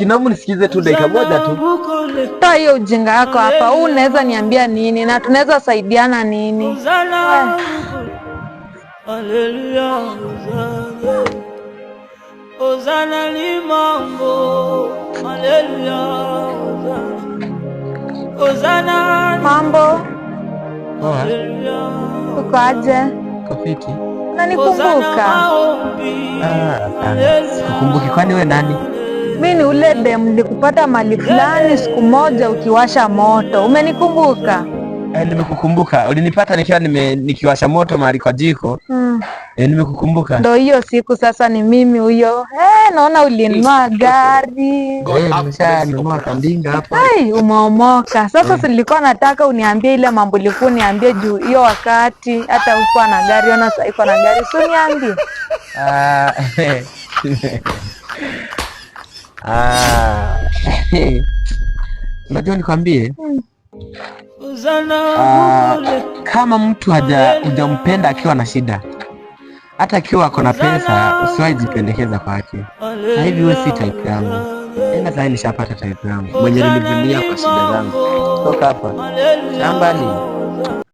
Kinamu nisikize tu dakika moja tu. Toa hiyo ujinga yako hapa. Huu unaweza niambia nini na tunaweza saidiana nini? Haleluya. Hosana ni mambo. Haleluya. Hosana mambo. Uko aje? Kofiti. Unanikumbuka? Sikukumbuki, kwani wewe nani? Mimi ni ule dem nilikupata mali fulani siku moja ukiwasha moto. Umenikumbuka? Nimekukumbuka. Ulinipata nikiwasha moto mahali kwa jiko. Nimekukumbuka. Ndio hiyo siku sasa ni mimi huyo. Naona ulinunua gari. Nimeshanunua kandinga hapa. Umeomoka. Sasa silikuwa nataka uniambie ile mambo ulikuwa niambie juu hiyo wakati hata uko na gari ona sasa iko na gari. Si niambie. Unajua nikwambie, kama mtu hujampenda akiwa na shida, hata akiwa ako na pesa usiwahi jipendekeza kwake. Na hivi wewe si type yangu. Sasa nishapata type yangu mwenye nilivunia kwa shida zangu. Toka hapa shambani.